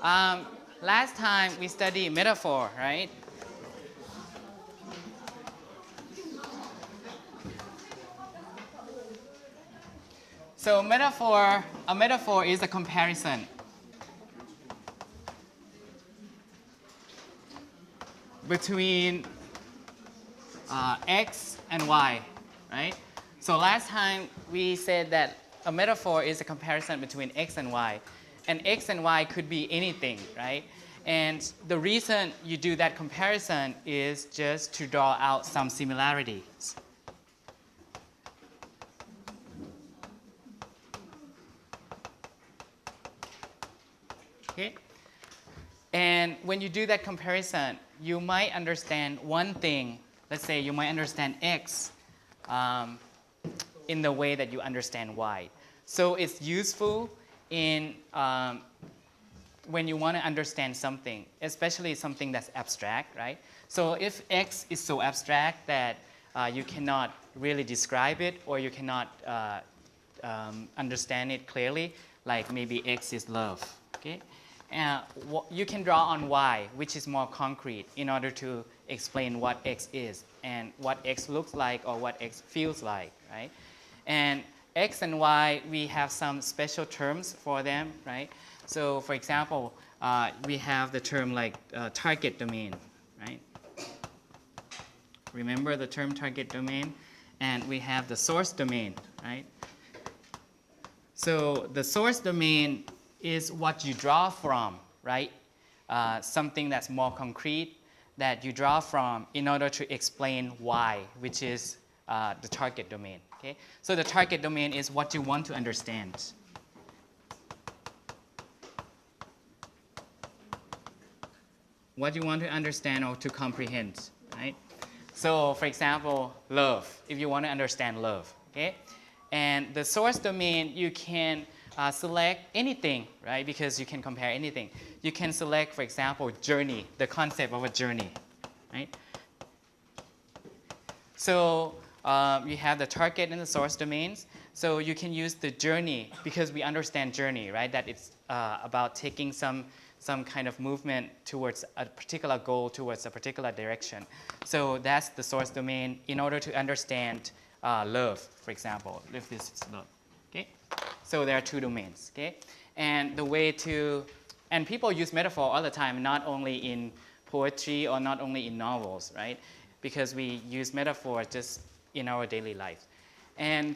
Last time we studied metaphor, right? So a metaphor is a comparison between X and Y, right? So last time we said that a metaphor is a comparison between X and Y. And X and Y could be anything, right? And the reason you do that comparison is just to draw out some similarities. Okay? And when you do that comparison, you might understand one thing. Let's say you might understand X in the way that you understand Y. So it's useful in when you want to understand something, especially something that's abstract, right? So if X is so abstract that you cannot really describe it or you cannot understand it clearly, like maybe X is love, okay? You can draw on Y, which is more concrete, in order to explain what X is and what X looks like or what X feels like, right? And X and Y, we have some special terms for them, right? So for example, we have the term like target domain, right? Remember the term target domain? And we have the source domain, right? So the source domain is what you draw from, right? Something that's more concrete that you draw from in order to explain Y, which is the target domain. Okay? So the target domain is what you want to understand. What you want to understand or to comprehend, right? So for example, love, if you want to understand love, okay? And the source domain, you can select anything, right? Because you can compare anything. You can select, for example, journey, the concept of a journey, right? So you have the target and the source domains. So you can use the journey because we understand journey, right? That it's about taking some kind of movement towards a particular goal, towards a particular direction. So that's the source domain in order to understand love, for example, if this is love, okay? So there are two domains, okay? And the way to, and people use metaphor all the time, not only in poetry or not only in novels, right? Because we use metaphor just in our daily life. And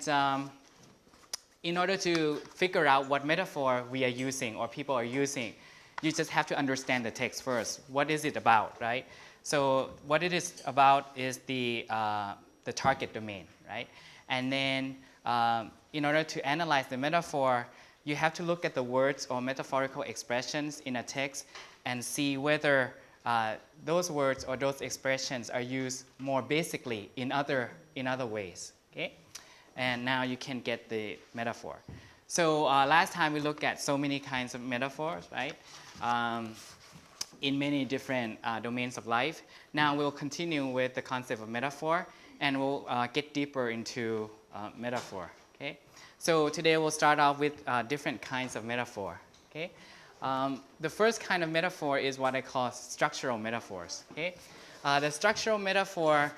in order to figure out what metaphor we are using or people are using, you just have to understand the text first. What is it about, right? So what it is about is the target domain, right? And then in order to analyze the metaphor, you have to look at the words or metaphorical expressions in a text and see whether those words or those expressions are used more basically in other ways, okay? And now you can get the metaphor. So last time we looked at so many kinds of metaphors, right? In many different domains of life. Now we'll continue with the concept of metaphor and we'll get deeper into metaphor, okay? So today we'll start off with different kinds of metaphor, okay? The first kind of metaphor is what I call structural metaphors, okay? The structural metaphor,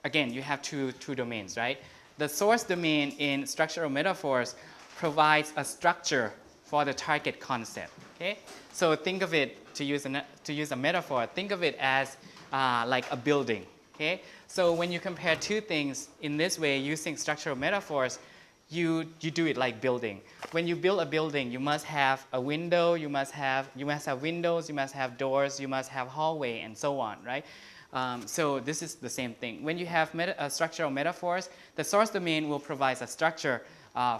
again, you have two domains, right? The source domain in structural metaphors provides a structure for the target concept, okay? So think of it, to use a metaphor, think of it as like a building, okay? So when you compare two things in this way using structural metaphors, you do it like building. When you build a building, you must have a window, you must have windows, you must have doors, you must have hallway, and so on, right? So this is the same thing. When you have structural metaphors, the source domain will provide a structure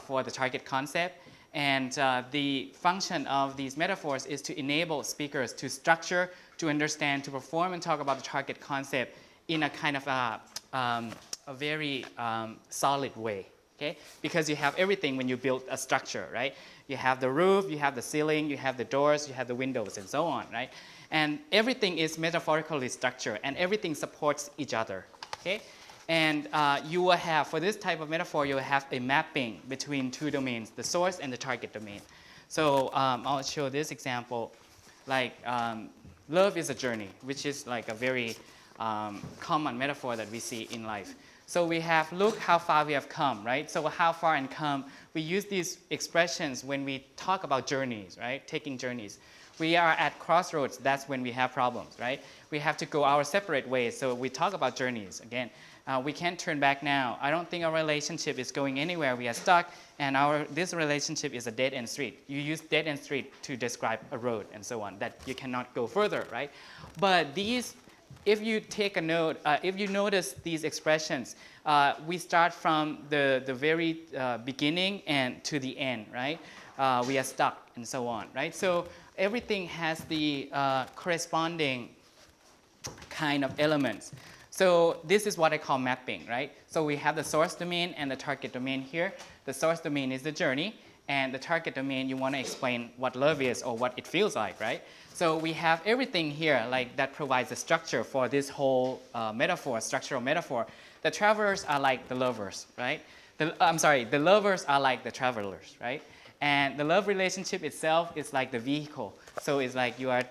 for the target concept. And the function of these metaphors is to enable speakers to structure, to understand, to perform, and talk about the target concept in a kind of a very solid way, okay? Because you have everything when you build a structure, right? You have the roof, you have the ceiling, you have the doors, you have the windows, and so on, right? And everything is metaphorically structured, and everything supports each other, okay? And you will have, for this type of metaphor, you will have a mapping between two domains, the source and the target domain. So I'll show this example. Like love is a journey, which is like a very common metaphor that we see in life. So we have, look how far we have come, right? So how far and come, we use these expressions when we talk about journeys, right? Taking journeys. We are at crossroads, that's when we have problems, right? We have to go our separate ways, so we talk about journeys. Again, we can't turn back now. I don't think our relationship is going anywhere. We are stuck, and this relationship is a dead-end street. You use dead-end street to describe a road and so on, that you cannot go further, right? But these, if you take a note, if you notice these expressions, we start from the very beginning and to the end, right? We are stuck and so on, right? So everything has the corresponding kind of elements. So this is what I call mapping, right? So we have the source domain and the target domain here. The source domain is the journey, and the target domain, you want to explain what love is or what it feels like, right? So we have everything here like that provides a structure for this whole metaphor, structural metaphor. The travelers are like the lovers, right? The lovers are like the travelers, right? And the love relationship itself is like the vehicle. So it's like you are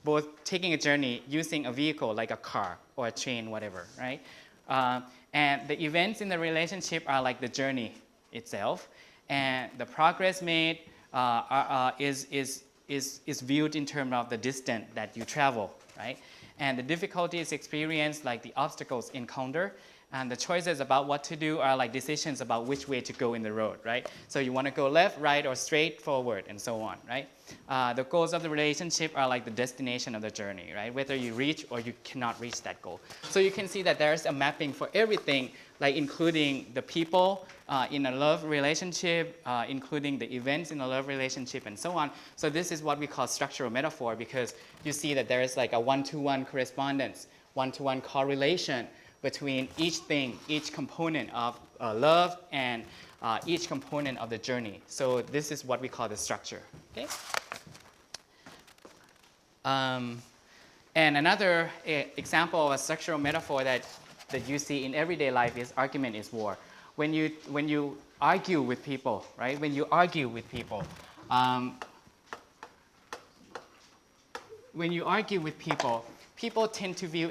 both taking a journey using a vehicle like a car or a train, whatever, right? And the events in the relationship are like the journey itself. And the progress made is viewed in terms of the distance that you travel, right? And the difficulties experienced, like the obstacles encountered, and the choices about what to do are like decisions about which way to go in the road, right? So you want to go left, right, or straight forward, and so on, right? The goals of the relationship are like the destination of the journey, right? Whether you reach or you cannot reach that goal. So you can see that there's a mapping for everything, like including the people in a love relationship, including the events in a love relationship, and so on. So this is what we call structural metaphor, because you see that there is like a one-to-one correspondence, one-to-one correlation between each thing, each component of love, and each component of the journey. So this is what we call the structure. Okay? And another example of a structural metaphor that you see in everyday life is argument is war. When you argue with people, right? When you argue with people, people tend to view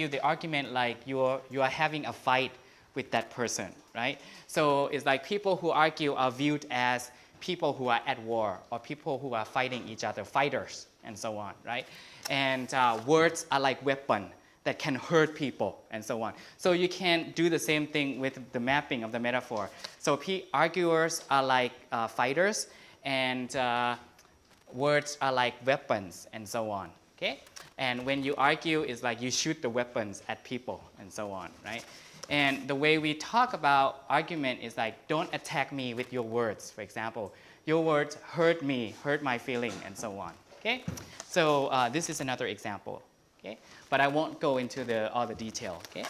the argument like you are having a fight with that person, right? So it's like people who argue are viewed as people who are at war or people who are fighting each other, fighters, and so on, right? And words are like weapon that can hurt people, and so on. So you can do the same thing with the mapping of the metaphor. So arguers are like fighters, and words are like weapons, and so on. Okay? And when you argue, it's like you shoot the weapons at people, and so on, right? And the way we talk about argument is like, don't attack me with your words, for example. Your words hurt me, hurt my feeling, and so on. Okay? So this is another example. Okay? But I won't go into all the detail. Okay?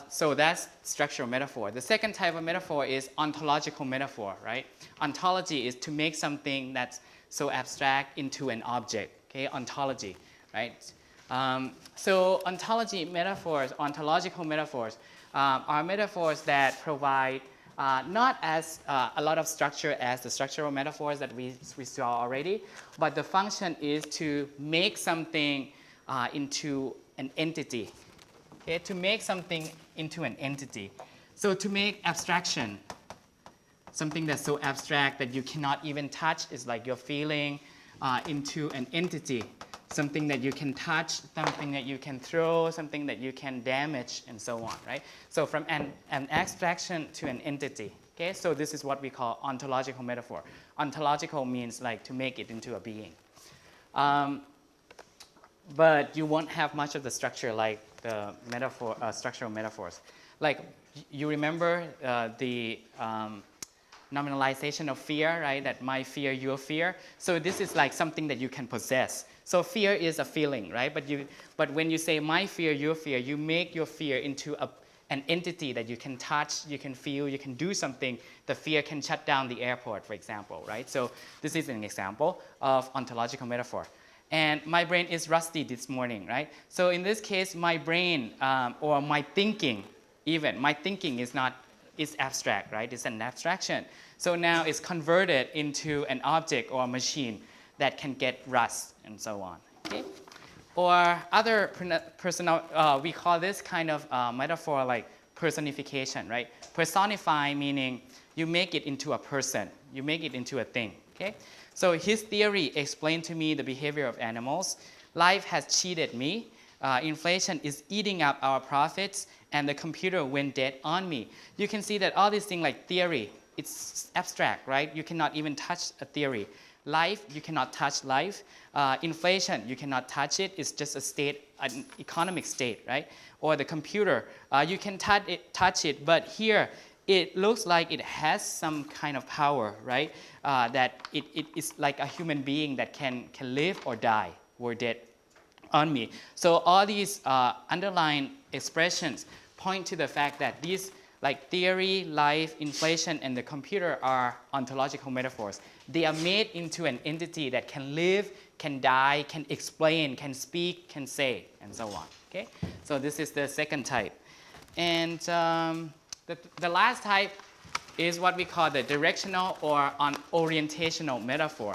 So that's structural metaphor. The second type of metaphor is ontological metaphor, right? Ontology is to make something that's so abstract into an object. Okay, ontology, right? So ontological metaphors are metaphors that provide not as a lot of structure as the structural metaphors that we saw already, but the function is to make something into an entity. Okay, to make something into an entity. So to make abstraction, something that's so abstract that you cannot even touch, is like your feeling, into an entity, something that you can touch, something that you can throw, something that you can damage, and so on, right? So from an abstraction to an entity. Okay, so this is what we call ontological metaphor. Ontological means like to make it into a being. But you won't have much of the structure like the structural metaphors. Like you remember the nominalization of fear, right? That my fear, your fear. So this is like something that you can possess. So fear is a feeling, right? But when you say my fear, your fear, you make your fear into an entity that you can touch, you can feel, you can do something. The fear can shut down the airport, for example, right? So this is an example of ontological metaphor. And my brain is rusty this morning, right? So in this case, my brain or my thinking, even my thinking is not is abstract, right? It's an abstraction. So now it's converted into an object or a machine that can get rust and so on. Okay? Or other we call this kind of metaphor like personification, right? Personify meaning you make it into a person, you make it into a thing. Okay? So his theory explained to me the behavior of animals. Life has cheated me. Inflation is eating up our profits, and the computer went dead on me. You can see that all these things like theory, it's abstract, right? You cannot even touch a theory. Life, you cannot touch life. Inflation, you cannot touch it. It's just a state, an economic state, right? Or the computer, you can touch it, but here it looks like it has some kind of power, right? That it is like a human being that can live or die. We're dead on me. So all these underlying expressions point to the fact that these like theory, life, inflation, and the computer are ontological metaphors. They are made into an entity that can live, can die, can explain, can speak, can say, and so on. Okay? So this is the second type. And the last type is what we call the directional or orientational metaphor.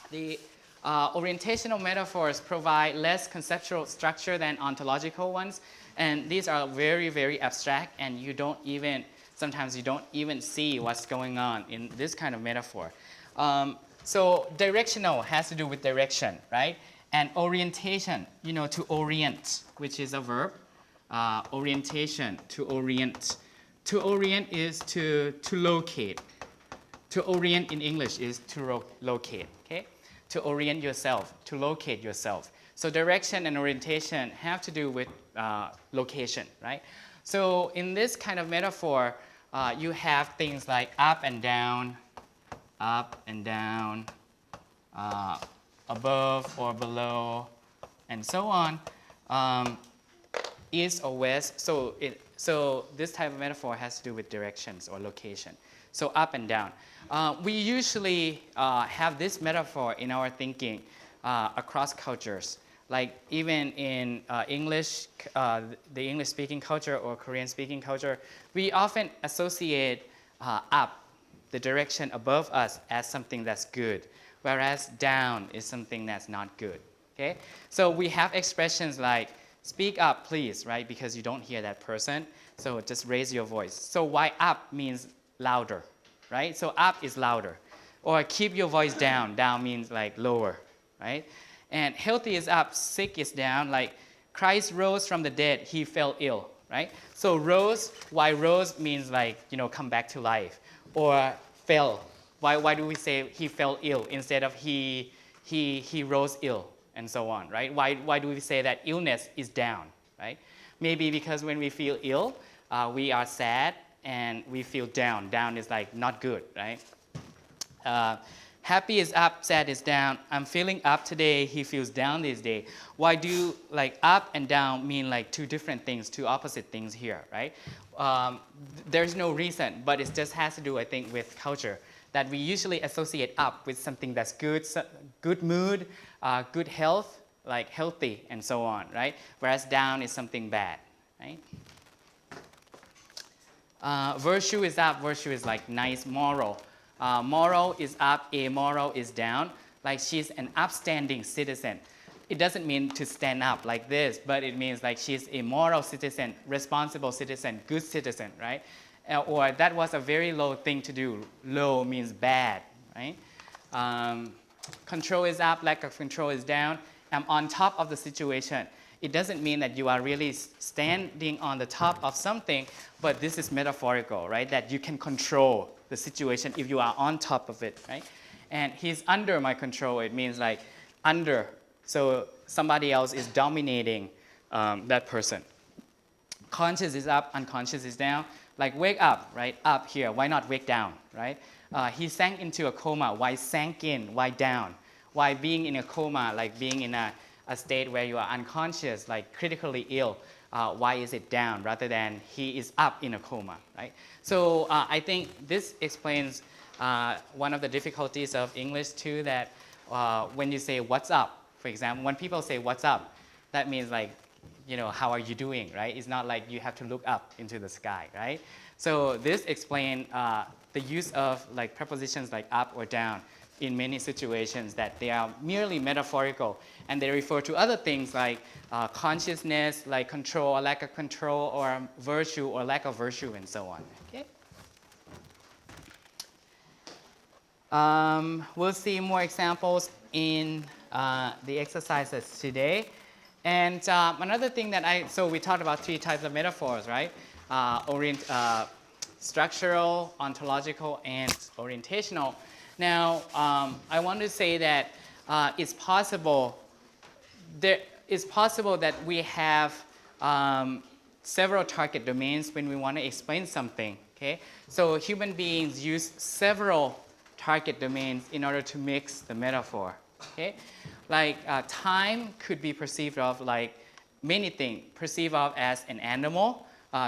The orientational metaphors provide less conceptual structure than ontological ones, and these are very, very abstract, and sometimes you don't even see what's going on in this kind of metaphor. So directional has to do with direction, right? And orientation, to orient, which is a verb. Orientation, to orient. To orient is to locate. To orient in English is to locate, okay? To orient yourself, to locate yourself. So direction and orientation have to do with location, right? So in this kind of metaphor, you have things like up and down, above or below, and so on, east or west. So this type of metaphor has to do with directions or location. So up and down. We usually have this metaphor in our thinking across cultures. Like even in English, the English-speaking culture or Korean-speaking culture, we often associate up, the direction above us, as something that's good, whereas down is something that's not good. Okay? So we have expressions like speak up, please, right? Because you don't hear that person, so just raise your voice. So why up means louder, right? So up is louder. Or keep your voice down. Down means like lower, right? And healthy is up, sick is down. Like Christ rose from the dead, he fell ill, right? So rose, why rose means like, come back to life. Or fell. Why do we say he fell ill instead of he rose ill and so on, right? Why do we say that illness is down, right? Maybe because when we feel ill, we are sad and we feel down. Down is like not good, right? Happy is up, sad is down. I'm feeling up today, he feels down this day. Why do like up and down mean like two different things, two opposite things here, right? There's no reason, but it just has to do, I think, with culture. That we usually associate up with something that's good, good mood, good health, like healthy, and so on, right? Whereas down is something bad, right? Virtue is up, virtue is like nice, moral. Moral is up, amoral is down. Like she's an upstanding citizen. It doesn't mean to stand up like this, but it means like she's a moral citizen, responsible citizen, good citizen, right? Or that was a very low thing to do. Low means bad, right? Control is up, lack of control is down. I'm on top of the situation. It doesn't mean that you are really standing on the top of something, but this is metaphorical, right? That you can control the situation if you are on top of it, right? And he's under my control. It means like under. So somebody else is dominating that person. Conscious is up, unconscious is down. Like wake up, right? Up here. Why not wake down, right? He sank into a coma. Why sank in? Why down? Why being in a coma, like being in a state where you are unconscious, like critically ill, why is it down rather than he is up in a coma, right? So I think this explains one of the difficulties of English too, that when you say what's up, for example, when people say what's up, that means like, how are you doing, right? It's not like you have to look up into the sky, right? So this explains the use of like prepositions like up or down in many situations, that they are merely metaphorical, and they refer to other things like consciousness, like control or lack of control, or virtue or lack of virtue, and so on. Okay? We'll see more examples in the exercises today. And another thing that so we talked about 3 types of metaphors, right? Structural, ontological, and orientational. Now, I want to say that it's possible that we have several target domains when we want to explain something. Okay? So human beings use several target domains in order to mix the metaphor. Okay? Like time could be perceived of like many things, perceived of as an animal,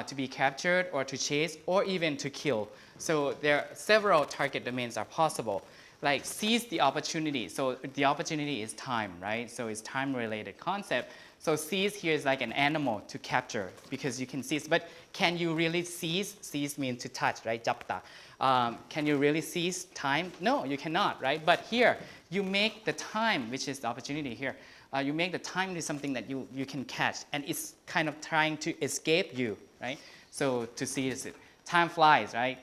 to be captured or to chase or even to kill. So there are several target domains are possible. Like seize the opportunity. So the opportunity is time, right? So it's time-related concept. So seize here is like an animal to capture because you can seize. But can you really seize? Seize means to touch, right? Japta. Can you really seize time? No, you cannot, right? But here, you make the time, which is the opportunity here. You make the time into something that you can catch, and it's kind of trying to escape you, right? So to seize it. Time flies, right?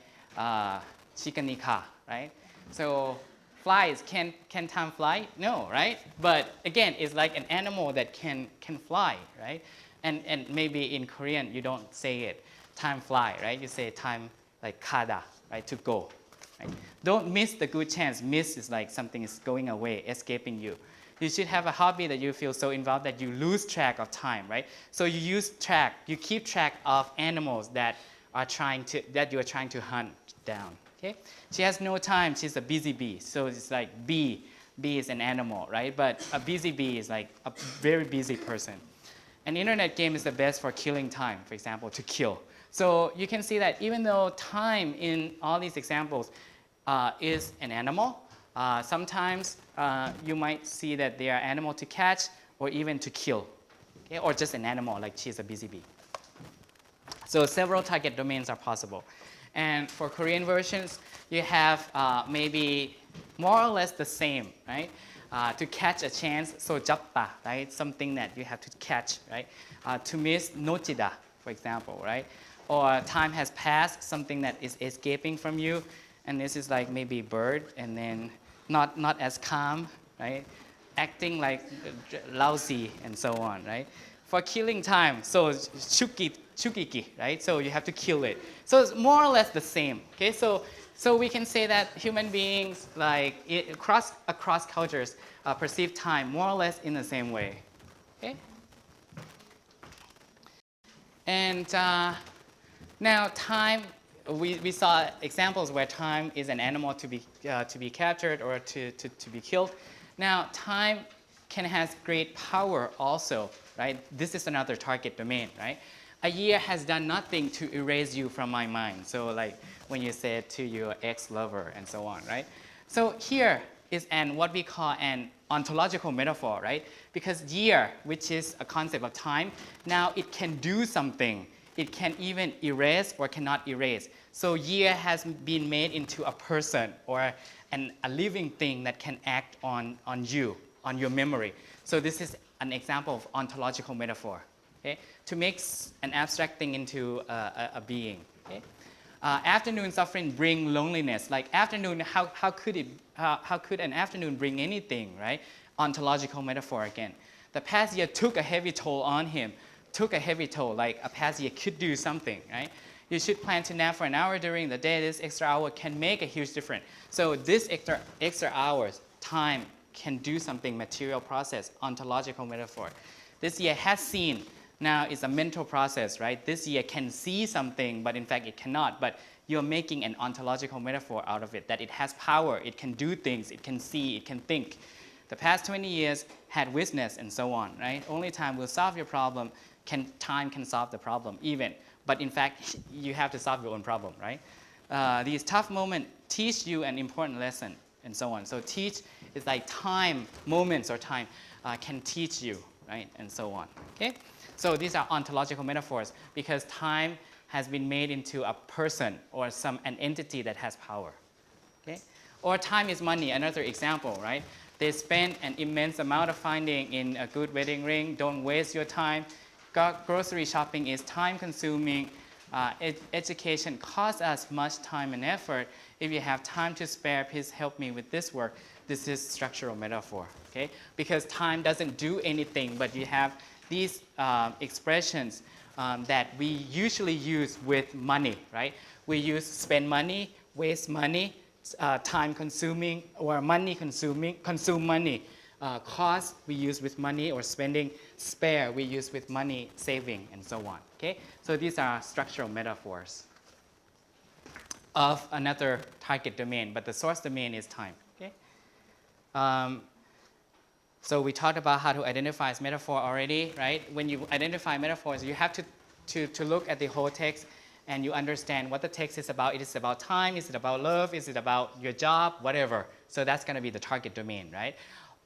Chikanika, right? So flies, can time fly? No, right? But again, it's like an animal that can fly, right? And maybe in Korean you don't say it, time fly, right? You say time like kada, right? To go. Right? Don't miss the good chance. Miss is like something is going away, escaping you. You should have a hobby that you feel so involved that you lose track of time, right? So you keep track of animals that you are trying to hunt down. Okay? She has no time. She's a busy bee. So it's like bee. Bee is an animal, right? But a busy bee is like a very busy person. An internet game is the best for killing time, for example, to kill. So you can see that even though time in all these examples is an animal, sometimes you might see that they are animal to catch or even to kill, okay? Or just an animal like she's a busy bee. So several target domains are possible. And for Korean versions, you have maybe more or less the same, right? To catch a chance, so jappa, right? Something that you have to catch, right? To miss, nochida, for example, right? Or time has passed, something that is escaping from you, and this is like maybe bird, and then not as calm, right? Acting like lousy, and so on, right? For killing time, so chukiki, right? So you have to kill it. So it's more or less the same, okay? So we can say that human beings, like across cultures, perceive time more or less in the same way, okay? And now time, we saw examples where time is an animal to be captured or to be killed. Now time can have great power also, right? This is another target domain, right? A year has done nothing to erase you from my mind. So like when you say it to your ex-lover and so on, right? So here is what we call an ontological metaphor, right? Because year, which is a concept of time, now it can do something. It can even erase or cannot erase. So year has been made into a person or a living thing that can act on you, on your memory. So this is an example of ontological metaphor. Okay? To make an abstract thing into a being. Okay? Afternoon suffering bring loneliness. Like afternoon, how could an afternoon bring anything, right? Ontological metaphor again. The past year took a heavy toll on him. Took a heavy toll, like a past year could do something, right? You should plan to nap for an hour during the day. This extra hour can make a huge difference. So this extra hours, time, can do something, material process, ontological metaphor. This year has seen. Now it's a mental process, right? This year can see something, but in fact it cannot. But you're making an ontological metaphor out of it, that it has power, it can do things, it can see, it can think. The past 20 years had witness and so on, right? Only time will solve your problem. Time can solve the problem even. But in fact, you have to solve your own problem, right? These tough moments teach you an important lesson and so on. So teach is like time, moments or time can teach you, right? And so on, okay? So these are ontological metaphors because time has been made into a person or an entity that has power. Okay? Or time is money, another example, right? They spend an immense amount of finding in a good wedding ring. Don't waste your time. Grocery shopping is time consuming. Education costs us much time and effort. If you have time to spare, please help me with this work. This is structural metaphor, okay? Because time doesn't do anything, but you have these expressions that we usually use with money, right? We use spend money, waste money, time consuming, or money consuming, consume money. Cost we use with money, or spending. Spare we use with money, saving, and so on, okay? So these are structural metaphors of another target domain, but the source domain is time, okay? So we talked about how to identify metaphor already, right? When you identify metaphors, you have to look at the whole text and you understand what the text is about. It is about time, is it about love, is it about your job, whatever. So that's going to be the target domain, right?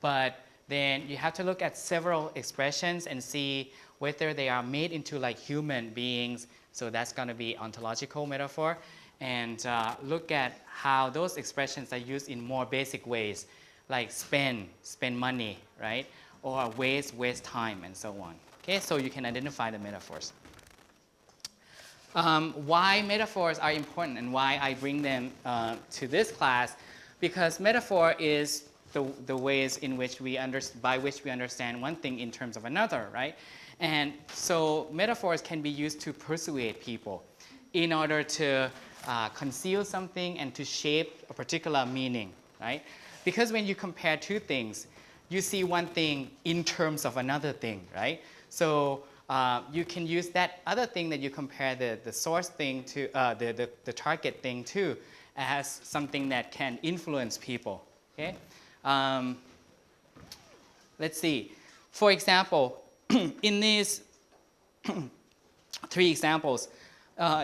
But then you have to look at several expressions and see whether they are made into like human beings. So that's going to be ontological metaphor. And look at how those expressions are used in more basic ways, like spend money, right? Or waste time, and so on. Okay, so you can identify the metaphors. Why metaphors are important and why I bring them to this class, because metaphor is the ways in which by which we understand one thing in terms of another, right? And so metaphors can be used to persuade people in order to conceal something and to shape a particular meaning, right? Because when you compare two things, you see one thing in terms of another thing, right? So you can use that other thing that you compare the source thing to, the target thing to, as something that can influence people, okay? Let's see. For example, in these three examples,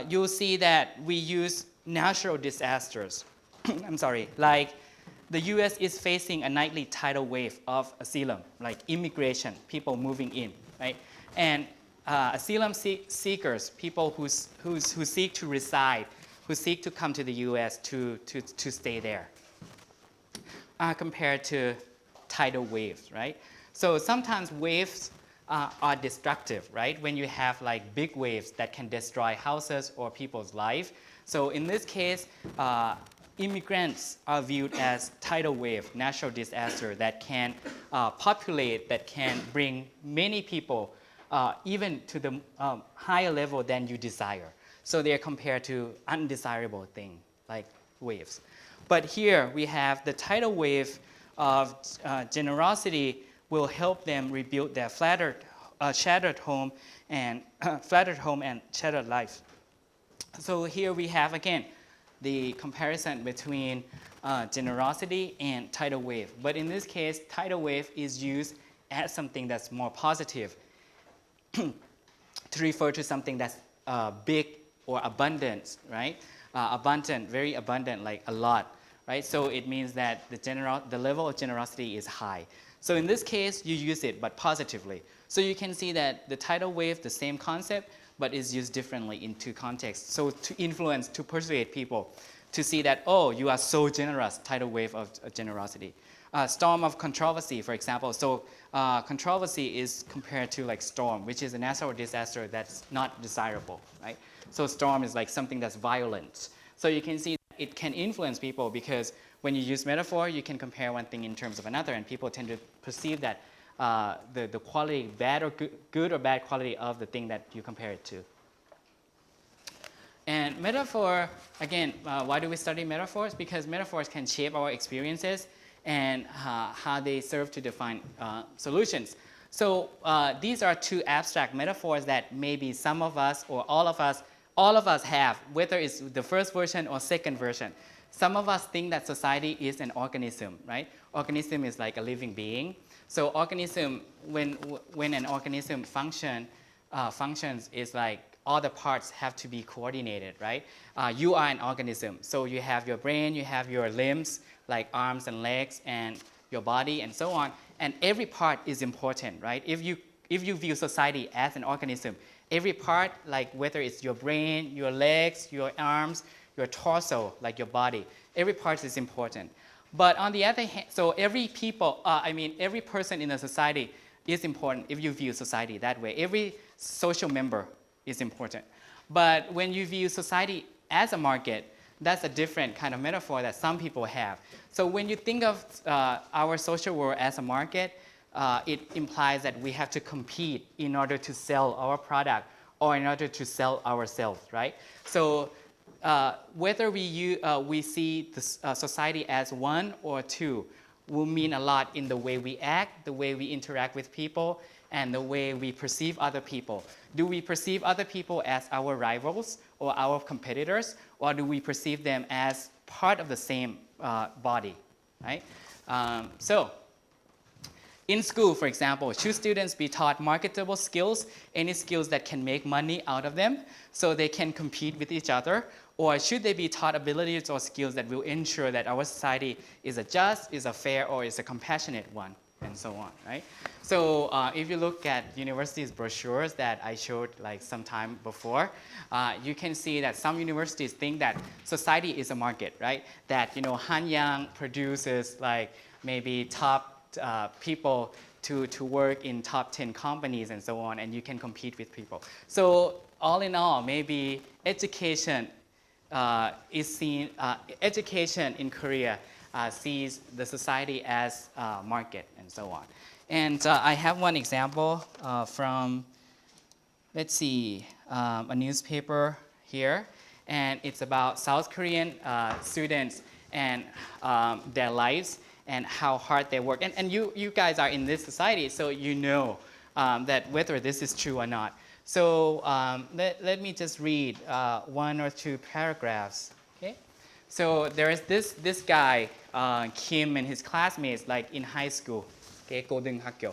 you'll see that we use natural disasters. I'm sorry, like the US is facing a nightly tidal wave of asylum, like immigration, people moving in, right? And asylum seekers, people who seek to reside, who seek to come to the US to stay there, compared to tidal waves, right? So sometimes waves are destructive, right? When you have like big waves that can destroy houses or people's life. So in this case, immigrants are viewed as tidal wave, natural disaster that can populate, that can bring many people even to the higher level than you desire. So they are compared to undesirable things like waves. But here we have the tidal wave of generosity will help them rebuild their shattered home and shattered life. So here we have again the comparison between generosity and tidal wave. But in this case, tidal wave is used as something that's more positive to refer to something that's big or abundant, right? Abundant, very abundant, like a lot, right? So it means that the level of generosity is high. So in this case, you use it, but positively. So you can see that the tidal wave, the same concept, but is used differently in two contexts. So to influence, to persuade people to see that, oh, you are so generous, tidal wave of generosity. Storm of controversy, for example. So controversy is compared to like storm, which is a natural disaster that's not desirable, right? So storm is like something that's violent. So you can see it can influence people because when you use metaphor, you can compare one thing in terms of another, and people tend to perceive that the quality, bad or good or bad quality of the thing that you compare it to. And metaphor, again, why do we study metaphors? Because metaphors can shape our experiences and how they serve to define solutions. So these are two abstract metaphors that maybe some of us or all of us have, whether it's the first version or second version. Some of us think that society is an organism, right? Organism is like a living being. So organism, when an organism functions, is like all the parts have to be coordinated, right? You are an organism, so you have your brain, you have your limbs, like arms and legs, and your body, and so on. And every part is important, right? If you view society as an organism, every part, like whether it's your brain, your legs, your arms, your torso, like your body, every part is important. But on the other hand, so every person in a society is important if you view society that way. Every social member is important. But when you view society as a market, that's a different kind of metaphor that some people have. So when you think of our social world as a market, it implies that we have to compete in order to sell our product or in order to sell ourselves, right? So whether we see the society as one or two will mean a lot in the way we act, the way we interact with people, and the way we perceive other people. Do we perceive other people as our rivals or our competitors, or do we perceive them as part of the same body, right? So in school, for example, should students be taught marketable skills, any skills that can make money out of them so they can compete with each other? Or should they be taught abilities or skills that will ensure that our society is a just, is a fair, or is a compassionate one, and so on, right? So if you look at universities' brochures that I showed like some time before, you can see that some universities think that society is a market, right? That, Hanyang produces like maybe top people to work in top 10 companies and so on, and you can compete with people. So all in all, maybe education education in Korea sees the society as a market and so on. And I have one example from, let's see, a newspaper here, and it's about South Korean students and their lives and how hard they work. And you guys are in this society, so you know that whether this is true or not. So let me just read one or two paragraphs. Okay? So there is this guy, Kim, and his classmates, like in high school, okay, 고등학교.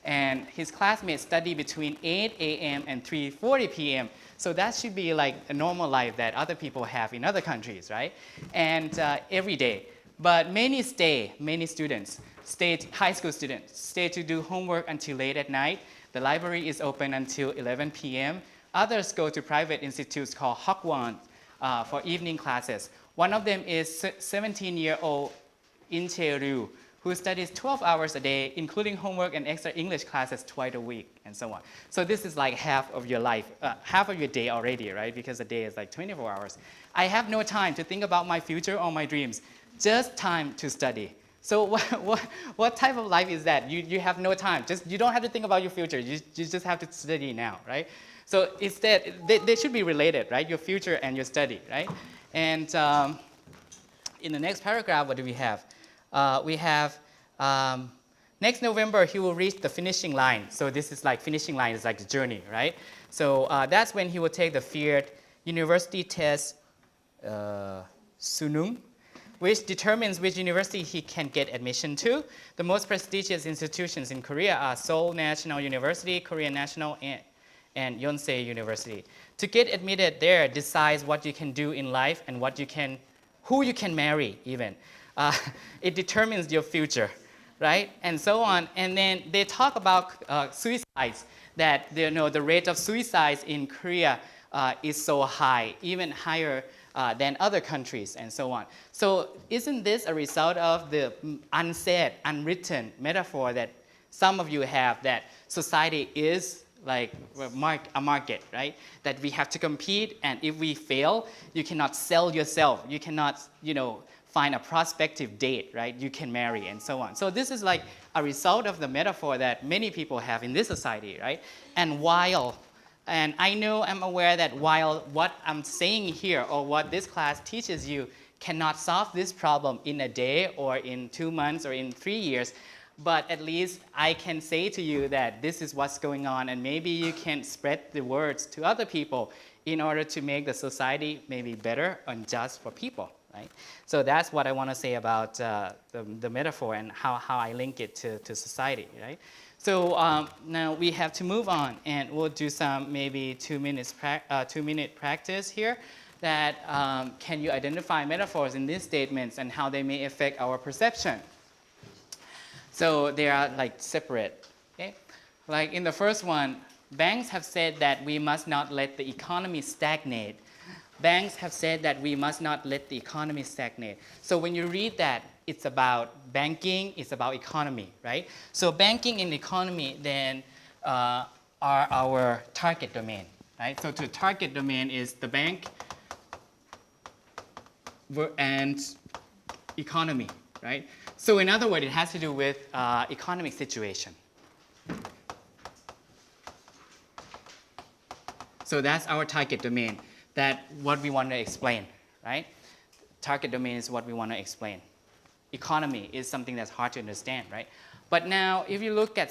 And his classmates study between 8 a.m. and 3:40 p.m. So that should be like a normal life that other people have in other countries, right? And every day. But many students, high school students, stay to do homework until late at night. The library is open until 11 p.m. Others go to private institutes called Hagwon for evening classes. One of them is 17-year-old Unyu2, who studies 12 hours a day, including homework and extra English classes twice a week, and so on. So this is like half of your life, half of your day already, right? Because a day is like 24 hours. I have no time to think about my future or my dreams, just time to study. So what type of life is that? You have no time. You don't have to think about your future. You just have to study now, right? So instead, they should be related, right? Your future and your study, right? And in the next paragraph, what do we have? We have next November, he will reach the finishing line. So this is like finishing line is like the journey, right? So that's when he will take the feared university test, Sunung, which determines which university he can get admission to. The most prestigious institutions in Korea are Seoul National University, Korean National, and Yonsei University. To get admitted there decides what you can do in life and who you can marry even. It determines your future, right? And so on. And then they talk about suicides, that the rate of suicides in Korea is so high, even higher than other countries, and so on. So isn't this a result of the unsaid, unwritten metaphor that some of you have, that society is like a market, right? That we have to compete, and if we fail, you cannot sell yourself. You cannot, find a prospective date, right? You can marry, and so on. So this is like a result of the metaphor that many people have in this society, right? And I'm aware that while what I'm saying here or what this class teaches you cannot solve this problem in a day or in 2 months or in 3 years, but at least I can say to you that this is what's going on, and maybe you can spread the words to other people in order to make the society maybe better and just for people, right? So that's what I want to say about the metaphor and how I link it to society, right? So now we have to move on, and we'll do some maybe 2-minute practice here. That can you identify metaphors in these statements and how they may affect our perception? So they are like separate. Okay, like in the first one, Banks have said that we must not let the economy stagnate. Banks have said that we must not let the economy stagnate. So when you read that, it's about banking, it's about economy, right? So banking and economy then are our target domain, right? So the target domain is the bank and economy, right? So in other words, it has to do with economic situation. So that's our target domain, that what we want to explain, right? Target domain is what we want to explain. Economy is something that's hard to understand, right? But now if you look at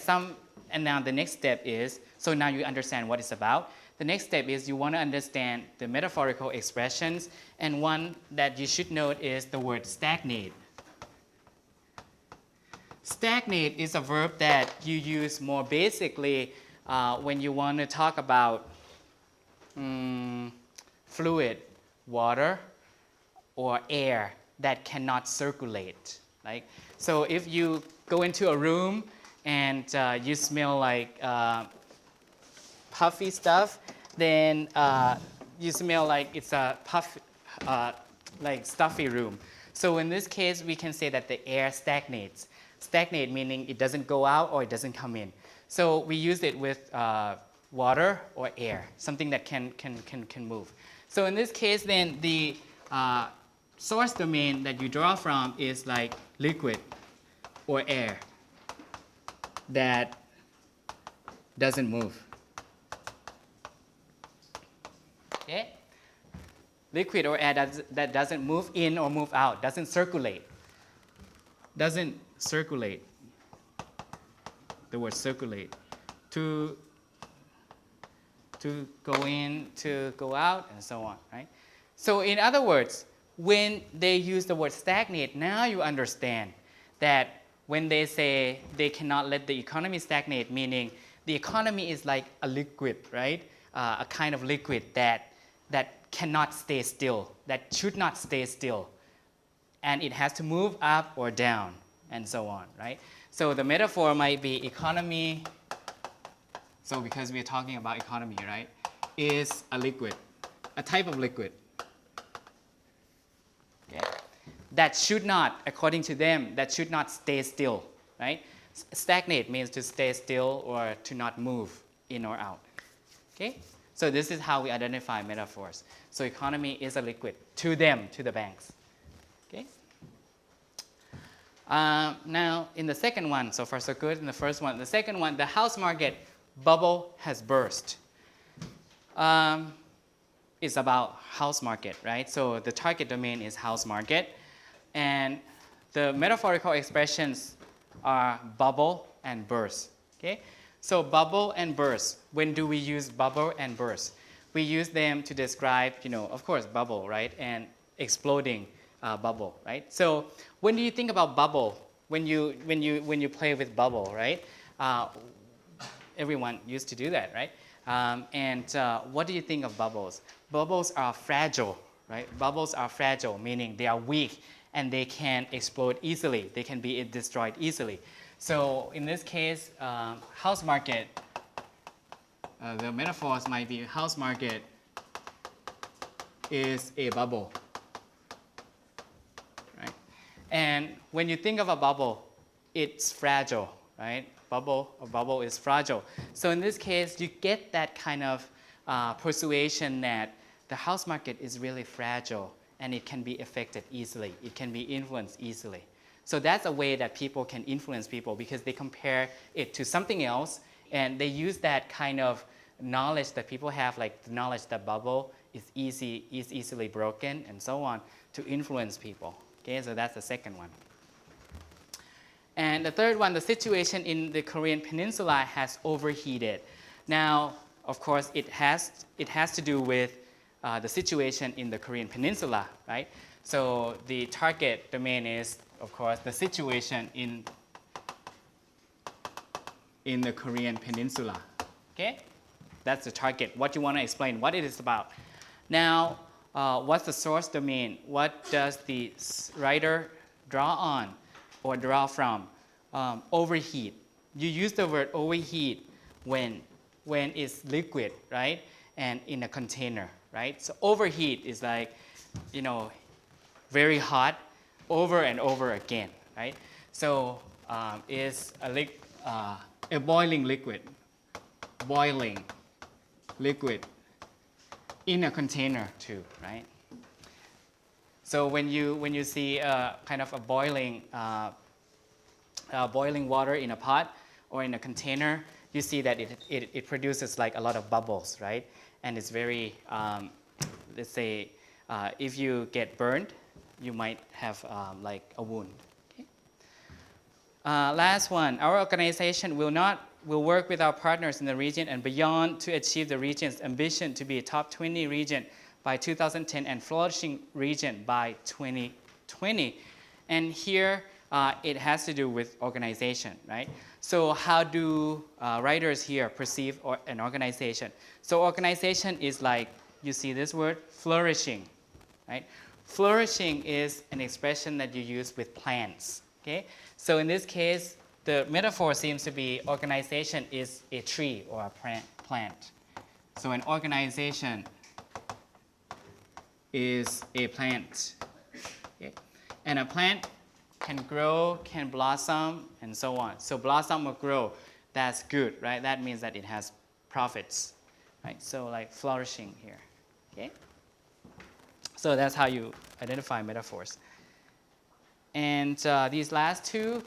and now the next step is, so now you understand what it's about. The next step is you want to understand the metaphorical expressions, and one that you should note is the word stagnate. Stagnate is a verb that you use more basically when you want to talk about fluid, water, or air that cannot circulate. Like, so if you go into a room and you smell like puffy stuff, then you smell like it's a like stuffy room. So in this case, we can say that the air stagnates. Stagnate meaning it doesn't go out or it doesn't come in. So we use it with water or air, something that can move. So in this case, then the source domain that you draw from is like liquid or air that doesn't move. Okay? Liquid or air that doesn't move in or move out, doesn't circulate. Doesn't circulate. The word circulate. To go in, to go out, and so on, right? So in other words, when they use the word stagnate, now you understand that when they say they cannot let the economy stagnate, meaning the economy is like a liquid, right? A kind of liquid that cannot stay still, that should not stay still. And it has to move up or down, and so on, right? So the metaphor might be economy, so because we're talking about economy, right, is a liquid, a type of liquid. Okay? That should not, according to them, that should not stay still, right? Stagnate means to stay still or to not move in or out. Okay? So this is how we identify metaphors. So economy is a liquid to them, to the banks. Okay? Now, in the second one, so far so good. In the first one, the second one, the house market bubble has burst. It's about house market, right? So the target domain is house market. And the metaphorical expressions are bubble and burst. Okay? So bubble and burst. When do we use bubble and burst? We use them to describe, of course, bubble, right? And exploding bubble, right? So when do you think about bubble? When you play with bubble, right? Everyone used to do that, right? What do you think of bubbles? Bubbles are fragile, right? Bubbles are fragile, meaning they are weak and they can explode easily. They can be destroyed easily. So in this case, house market, the metaphors might be house market is a bubble, right? And when you think of a bubble, it's fragile, right? A bubble is fragile. So in this case, you get that kind of persuasion that the house market is really fragile and it can be affected easily. It can be influenced easily. So that's a way that people can influence people because they compare it to something else and they use that kind of knowledge that people have, like the knowledge that bubble is easily broken and so on, to influence people. Okay, so that's the second one. And the third one, the situation in the Korean peninsula has overheated. Now, of course, it has to do with the situation in the Korean peninsula, right? So the target domain is, of course, the situation in the Korean peninsula. Okay? That's the target, what you want to explain, what it is about. Now, what's the source domain? What does the writer draw on or draw from? Overheat. You use the word overheat when when it's liquid, right? And in a container, right? So overheat is like, you know, very hot over and over again, right? So is a boiling liquid in a container too, right? So when you see kind of a boiling water in a pot or in a container, you see that it produces like a lot of bubbles, right? And it's very, let's say, if you get burned, you might have like a wound. Okay? Last one, our organization will work with our partners in the region and beyond to achieve the region's ambition to be a top 20 region by 2010 and flourishing region by 2020. And here it has to do with organization, right? So how do writers here perceive an organization? So organization is like, you see this word, flourishing, right? Flourishing is an expression that you use with plants, okay? So in this case, the metaphor seems to be organization is a tree or a plant. So an organization is a plant, okay? And a plant can grow, can blossom, and so on. So blossom or grow, that's good, right? That means that it has profits, right? So like flourishing here, okay? So that's how you identify metaphors. And these last two,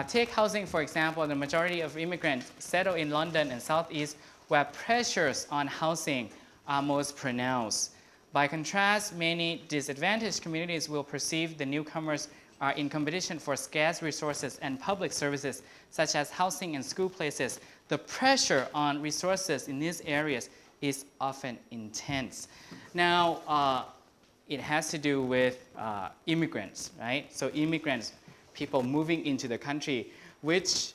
take housing, for example. The majority of immigrants settle in London and Southeast where pressures on housing are most pronounced. By contrast, many disadvantaged communities will perceive the newcomers are in competition for scarce resources and public services, such as housing and school places. The pressure on resources in these areas is often intense. Now, it has to do with immigrants, right? So immigrants, people moving into the country, which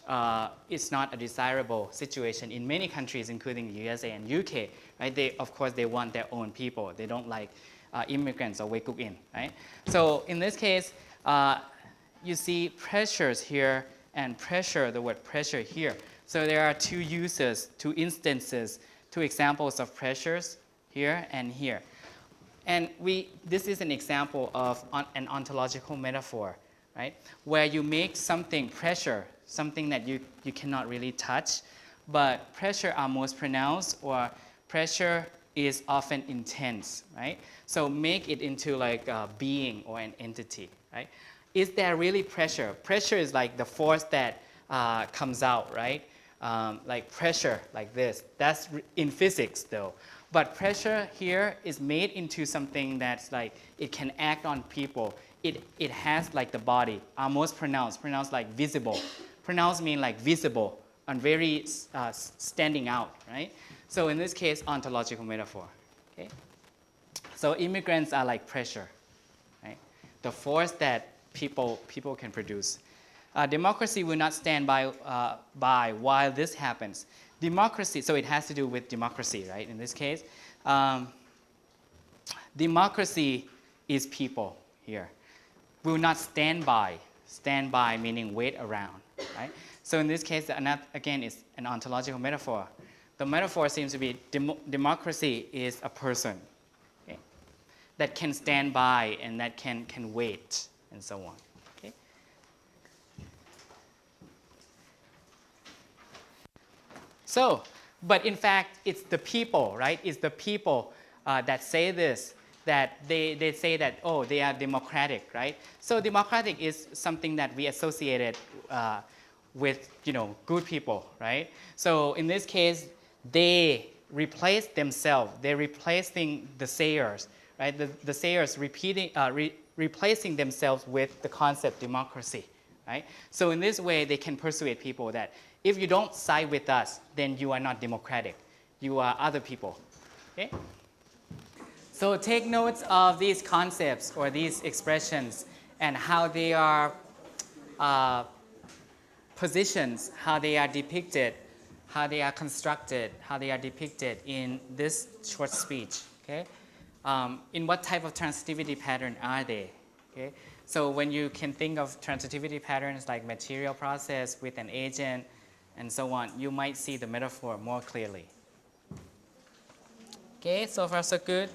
is not a desirable situation in many countries, including the USA and UK, right? Of course, they want their own people. They don't like immigrants or Weikukin, right? So in this case, you see pressures here and pressure, the word pressure here. So there are two uses, two instances, two examples of pressures here and here. And this is an example of an ontological metaphor, right? Where you make something pressure, something that you cannot really touch, but pressure are most pronounced or pressure is often intense, right? So make it into like a being or an entity, right? Is there really pressure? Pressure is like the force that comes out, right? Like pressure like this. That's in physics though. But pressure here is made into something that's like, it can act on people. It has like the body, most pronounced like visible. Pronounced mean like visible and very standing out, right? So in this case, ontological metaphor, okay? So immigrants are like pressure, right? The force that people can produce. Democracy will not stand by while this happens. Democracy, so it has to do with democracy, right? In this case, democracy is people here. Will not stand by. Stand by meaning wait around, right? So in this case, again, it's an ontological metaphor. The metaphor seems to be democracy is a person, okay, that can stand by and that can wait and so on. Okay? So, but in fact, it's the people, right? It's the people that say this, that they say that, oh, they are democratic, right? So democratic is something that we associated with, good people, right? So in this case, they replace themselves. They're replacing the sayers, right? The sayers replacing themselves with the concept democracy, right? So in this way, they can persuade people that if you don't side with us, then you are not democratic. You are other people, okay? So take notes of these concepts or these expressions and how they are positions, how they are depicted, how they are constructed, how they are depicted in this short speech, okay? In what type of transitivity pattern are they, okay? So when you can think of transitivity patterns like material process with an agent and so on, you might see the metaphor more clearly, Okay, so far so good.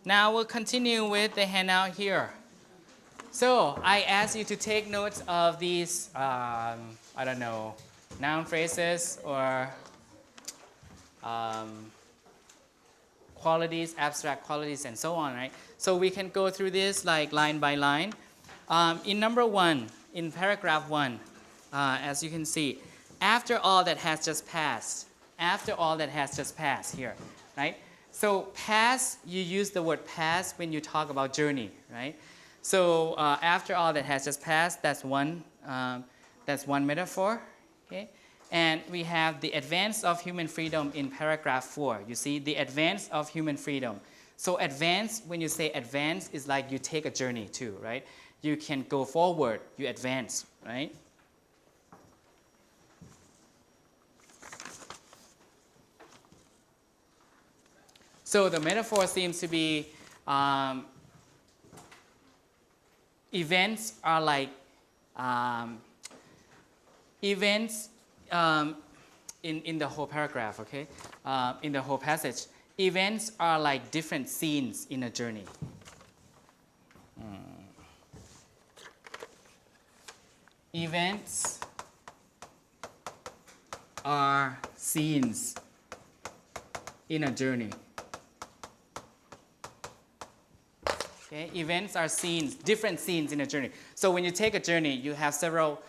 Now we'll continue with the handout here. So I asked you to take notes of these, I don't know, noun phrases or qualities, abstract qualities, and so on, right? So we can go through this like line by line. In number 1, in paragraph 1, as you can see, after all that has just passed, here, right? So past, you use the word past when you talk about journey, right? So after all that has just passed, that's one metaphor, okay? And we have the advance of human freedom in paragraph 4. You see, the advance of human freedom. So advance, when you say advance, is like you take a journey too, right? You can go forward, you advance, right? So the metaphor seems to be events are like events in the whole paragraph, okay? In the whole passage, events are like different scenes in a journey. Events are scenes in a journey. Okay? Events are scenes, different scenes in a journey. So when you take a journey, you have several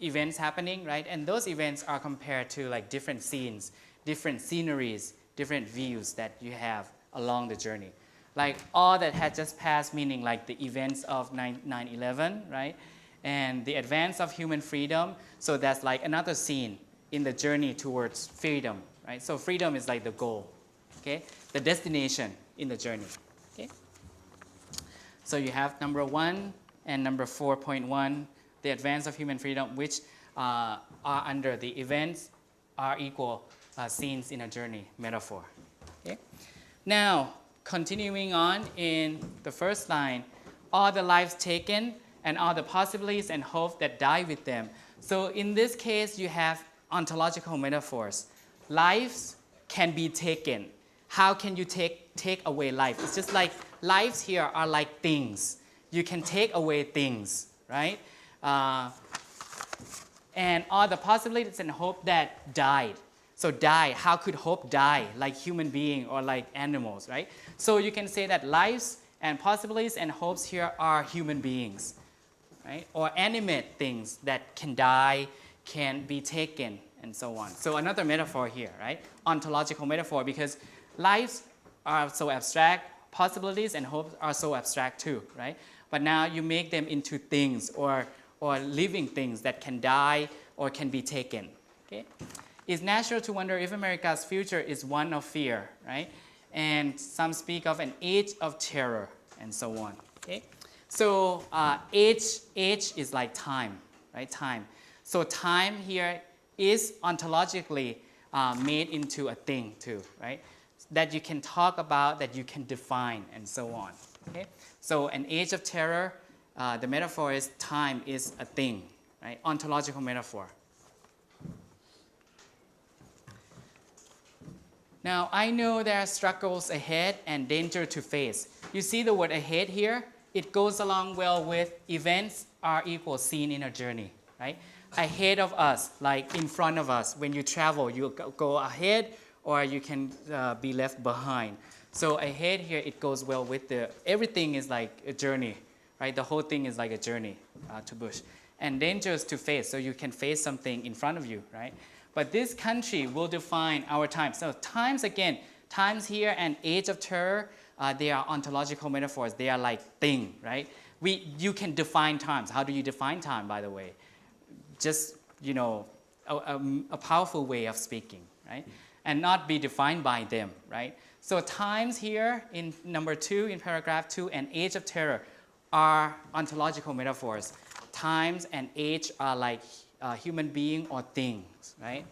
events happening, right? And those events are compared to like different scenes, different sceneries, different views that you have along the journey. Like all that had just passed, meaning like the events of 9/11, right? And the advance of human freedom. So that's like another scene in the journey towards freedom, right? So freedom is like the goal, okay? The destination in the journey, okay? So you have number 1 and number 4.1, the advance of human freedom, which are under the events are equal scenes in a journey metaphor. Okay? Now, continuing on in the first line, all the lives taken and all the possibilities and hopes that die with them. So in this case, you have ontological metaphors. Lives can be taken. How can you take away life? It's just like lives here are like things. You can take away things, right? And all the possibilities and hope that died. So die, how could hope die like human being or like animals, right? So you can say that lives and possibilities and hopes here are human beings, right? Or animate things that can die, can be taken, and so on. So another metaphor here, right? Ontological metaphor, because lives are so abstract, possibilities and hopes are so abstract too, right? But now you make them into things or living things that can die or can be taken, okay? It's natural to wonder if America's future is one of fear, right? And some speak of an age of terror and so on, okay? So age is like time, right? Time. So time here is ontologically made into a thing too, right? That you can talk about, that you can define, and so on, okay? So an age of terror, the metaphor is time is a thing, right? Ontological metaphor. Now, I know there are struggles ahead and danger to face. You see the word ahead here? It goes along well with events are equal scene in a journey, right? Ahead of us, like in front of us. When you travel, you go ahead or you can be left behind. So ahead here, it goes well with everything is like a journey, right? The whole thing is like a journey to Bush. And dangers to face, so you can face something in front of you, right? But this country will define our times. So times, again, times here and age of terror, they are ontological metaphors. They are like thing, right? You can define times. How do you define time, by the way? Just, you know, a powerful way of speaking, right? And not be defined by them, right? So times here in number 2, in paragraph 2, and age of terror are ontological metaphors. Times and age are like human being or things, right?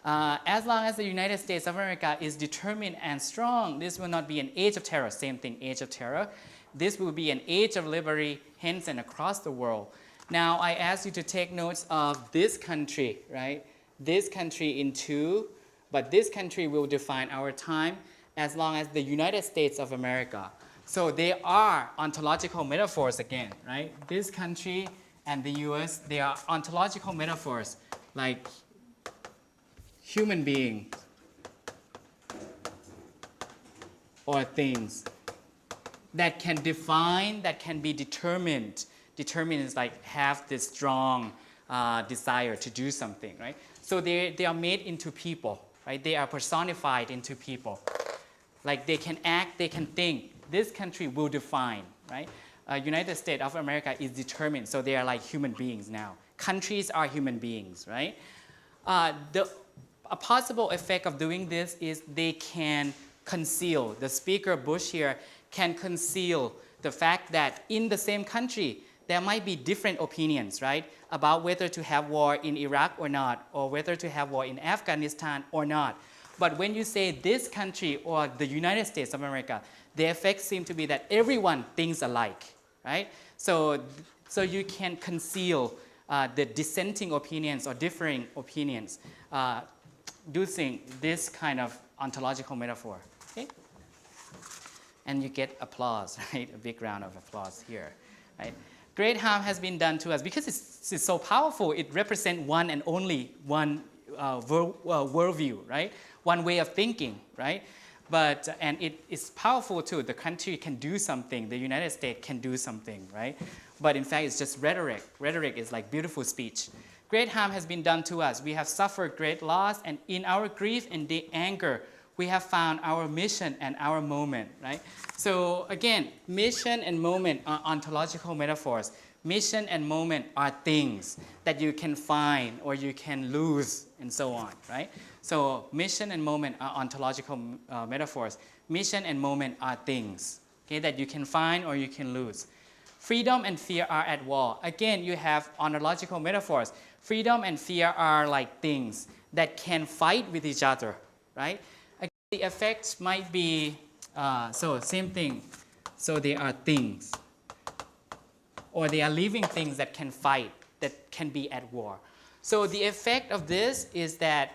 As long as the United States of America is determined and strong, this will not be an age of terror, same thing, age of terror. This will be an age of liberty, hence and across the world. Now, I ask you to take notes of this country, right? This country into but this country will define our time as long as the United States of America. So they are ontological metaphors again, right? This country and the US, they are ontological metaphors like human beings or things that can define, that can be determined. Determined is like have this strong desire to do something, right? So they are made into people, right? They are personified into people. Like they can act, they can think. This country will define, right? United States of America is determined, so they are like human beings now. Countries are human beings, right? A possible effect of doing this is they can conceal, the speaker Bush here can conceal the fact that in the same country, there might be different opinions, right? About whether to have war in Iraq or not, or whether to have war in Afghanistan or not. But when you say this country or the United States of America, the effect seems to be that everyone thinks alike, right? So you can conceal the dissenting opinions or differing opinions using this kind of ontological metaphor, okay? And you get applause, right? A big round of applause here, right? Great harm has been done to us because it's so powerful. It represents one and only one worldview, right? One way of thinking, right? But, and it is powerful too. The country can do something. The United States can do something, right? But in fact, it's just rhetoric. Rhetoric is like beautiful speech. Great harm has been done to us. We have suffered great loss, and in our grief and anger, we have found our mission and our moment, right? So again, mission and moment are ontological metaphors. Mission and moment are things that you can find or you can lose and so on, right? So mission and moment are ontological metaphors. Mission and moment are things, okay, that you can find or you can lose. Freedom and fear are at war. Again, you have ontological metaphors. Freedom and fear are like things that can fight with each other, right? Again, the effects might be, so same thing. So they are things, or they are living things that can fight, that can be at war. So the effect of this is that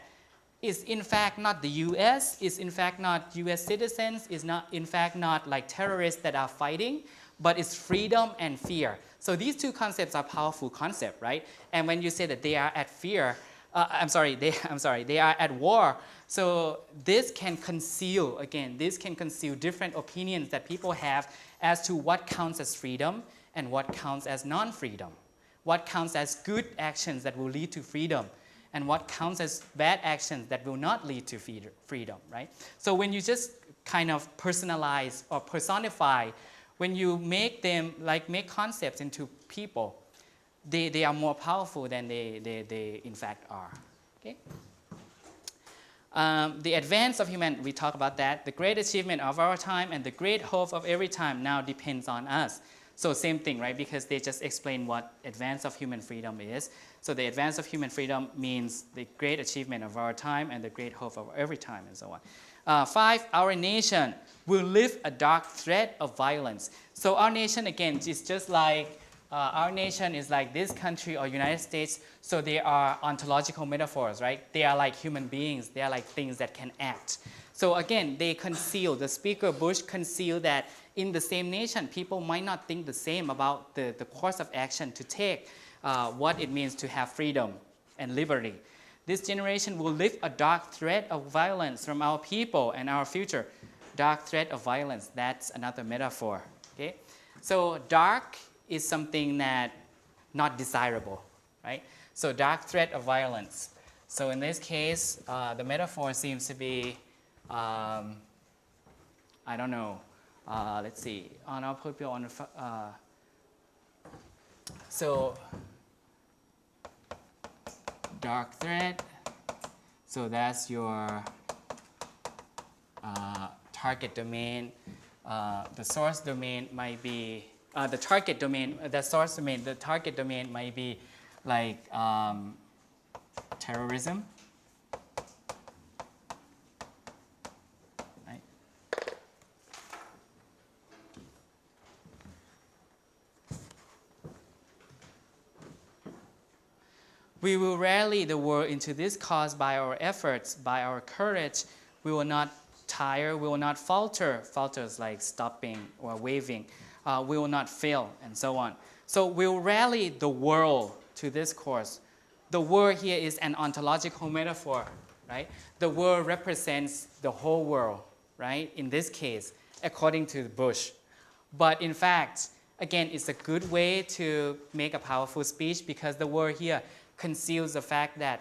is in fact not the US, is in fact not US citizens, is not in fact not like terrorists that are fighting, but it's freedom and fear. So these two concepts are powerful concepts, right? And when you say that they are at fear, they are at war. So this can conceal, again, this can conceal different opinions that people have as to what counts as freedom and what counts as non-freedom. What counts as good actions that will lead to freedom and what counts as bad actions that will not lead to freedom, right? So when you just kind of personalize or personify, when you make them, like make concepts into people, they are more powerful than they in fact are, okay? The advance of humanity, we talk about that. The great achievement of our time and the great hope of every time now depends on us. So same thing, right? Because they just explain what advance of human freedom is. So the advance of human freedom means the great achievement of our time and the great hope of every time and so on. 5, our nation will lift a dark threat of violence. So our nation, again, is just like, our nation is like this country or United States. So they are ontological metaphors, right? They are like human beings. They are like things that can act. So again, they conceal, the speaker Bush concealed that in the same nation, people might not think the same about the course of action to take, what it means to have freedom and liberty. This generation will lift a dark threat of violence from our people and our future. Dark threat of violence, that's another metaphor, okay? So dark is something that not desirable, right? So dark threat of violence. So in this case, the metaphor seems to be, I don't know, let's see, I'll put you on, so dark threat, so that's your target domain. The source domain might be, the target domain, the source domain, the target domain might be like terrorism. Right? We will rally the world into this cause by our efforts, by our courage. We will not tire, we will not falter. Falter is like stopping or waving. We will not fail, and so on. So we'll rally the world to this cause. The world here is an ontological metaphor, right? The world represents the whole world, right? In this case, according to Bush. But in fact, again, it's a good way to make a powerful speech because the word here conceals the fact that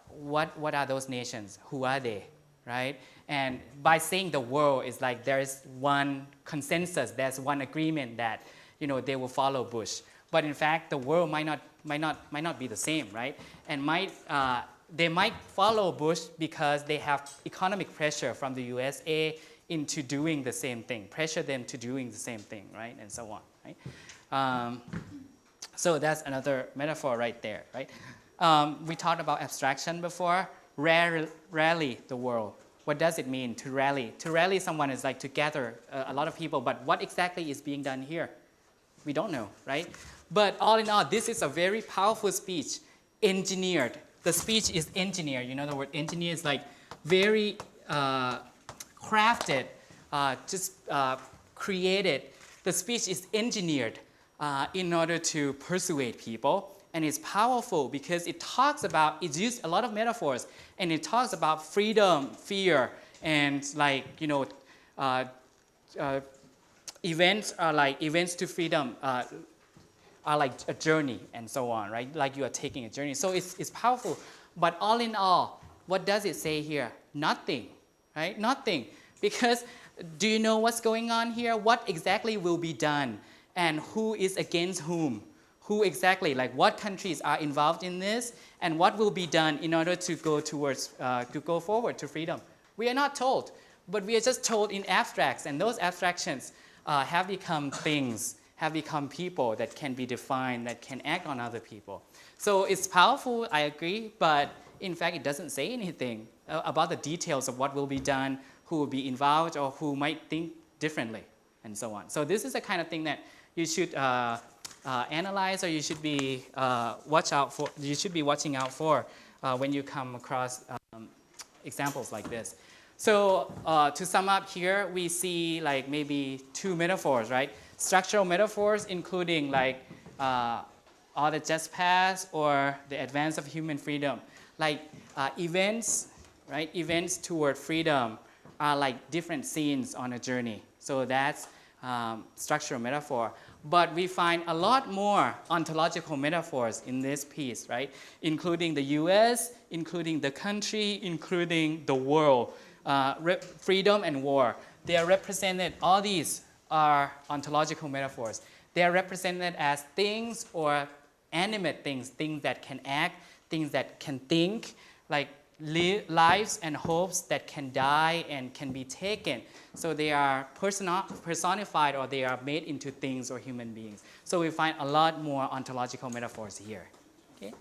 what are those nations? Who are they, right? And by saying the world, it's like there is one consensus, there's one agreement that they will follow Bush. But in fact, the world might not be the same, right? And they might follow Bush because they have economic pressure from the USA into doing the same thing, pressure them to doing the same thing, right? And so on, right? So that's another metaphor right there, right? We talked about abstraction before. Rally the world. What does it mean to rally? To rally someone is like to gather a lot of people, but what exactly is being done here? We don't know, right? But all in all, this is a very powerful speech, engineered. The speech is engineered. You know the word engineer is like very crafted, created. The speech is engineered in order to persuade people. And it's powerful because it uses a lot of metaphors, and it talks about freedom, fear, and events to freedom are like a journey and so on, right? Like you are taking a journey. So it's powerful. But all in all, what does it say here? Nothing, right? Nothing. Because do you know what's going on here? What exactly will be done? And who is against whom? Who exactly, like what countries are involved in this? And what will be done in order to go forward to freedom? We are not told. But we are just told in abstracts. And those abstractions have become things, have become people that can be defined, that can act on other people. So it's powerful, I agree, but in fact it doesn't say anything about the details of what will be done, who will be involved, or who might think differently, and so on. So this is the kind of thing that you should analyze, or you should be watching out for when you come across examples like this. So to sum up here, we see like maybe two metaphors, right? Structural metaphors, including like all the just past or the advance of human freedom. Like events, right? Events toward freedom are like different scenes on a journey. So that's structural metaphor. But we find a lot more ontological metaphors in this piece, right? Including the US, including the country, including the world. Freedom and war. They are represented, all these are ontological metaphors. They are represented as things or animate things, things that can act, things that can think, like lives and hopes that can die and can be taken. So they are personified, or they are made into things or human beings. So we find a lot more ontological metaphors here. Okay?